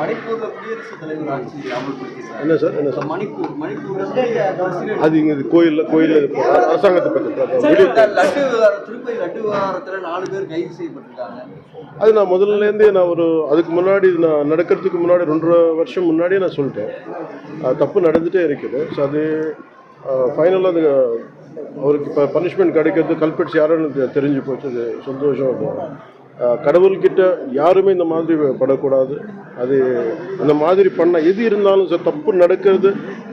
மணிப்பூர்ல குடியரசுத் தலைவர் ஆட்சி அமல்படுத்தியிருக்காங்க. என்ன சார் என்ன சார் மணிப்பூர்ல அது இங்கே கோயில் அரசாங்கத்தை பற்றி திருப்பதி லட்டு விவகாரத்துல 4 பேர் கைது செய்யப்பட்டிருக்காங்க. அது நான் முதல்லேருந்தே அதுக்கு முன்னாடி நான் நடக்கிறதுக்கு முன்னாடி 2.5 வருஷம் முன்னாடியே நான் சொல்லிட்டேன். அது தப்பு நடந்துகிட்டே இருக்குது. ஸோ அது ஃபைனலாக அது அவருக்கு இப்போ பனிஷ்மெண்ட் கிடைக்கிறது கல்பிட்ஸ் யாருன்னு தெரிஞ்சு போச்சு. அது சந்தோஷம். அது கடவுள்கிட்ட யாருமே இந்த மாதிரி படக்கூடாது. அது அந்த மாதிரி பண்ண எது இருந்தாலும் சார் தப்பு நடக்கிறது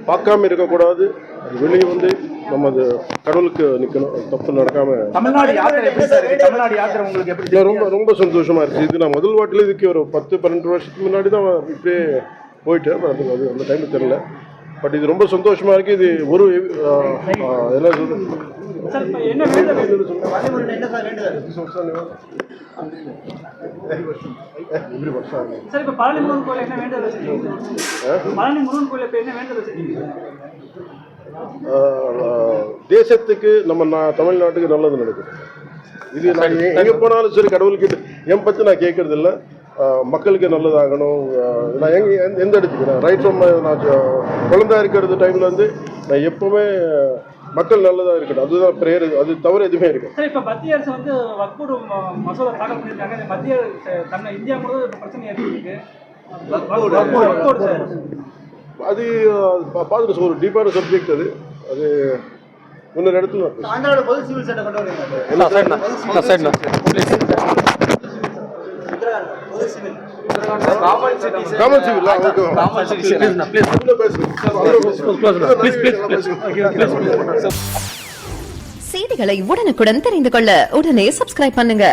பார்க்காம இருக்கக்கூடாது. அது வெளியே வந்து நம்ம அது கடவுளுக்கு நிற்கணும். தப்பு நடக்காம. தமிழ்நாடு யாத்திரை உங்களுக்கு எப்படி? ரொம்ப ரொம்ப சந்தோஷமா இருந்துச்சு. இது நான் முதல் வாட்டில் இதுக்கு ஒரு 10-12 வருஷத்துக்கு முன்னாடி தான் இப்படியே போயிட்டேன். அது அந்த டைம் தெரியல. பட் இது ரொம்ப சந்தோஷமா இருக்கு. இது ஒரு என்ன சொல்றது தேசத்துக்கு நம்ம தமிழ்நாட்டுக்கு நல்லது நடக்குது. இது நான் எங்கே போனாலும் சரி கடவுள்கிட்ட என் பற்றி நான் கேட்கறது இல்லை. மக்களுக்கு நல்லதாகணும். நான் எந்த இடத்துக்கு நான் ரைட் ஃப்ரம் நான் குழந்தையா இருக்கிறது டைமில் வந்து நான் எப்போவுமே மக்கள் நல்லதாக இருக்கட்டும். அதுதான் ப்ரேயர். அது தவிர எதுவுமே இருக்கு. சார், இப்போ மத்திய அரசு வந்து வக்ஃபு மசோதா தாக்கல் பண்ணியிருக்காங்க. இந்த மத்திய இந்தியா முழுவதும் பிரச்சனை ஏற்பட்டிருக்கு. அது பார்த்துட்டு ஒரு டீப்பான சப்ஜெக்ட். அது இன்னொரு இடத்துல பொது சிவில் சட்டம் கொண்டு வரீங்க. செய்திகளை உடனுக்குடன் தெரிந்து கொள்ள உடனே சப்ஸ்கிரைப் பண்ணுங்க.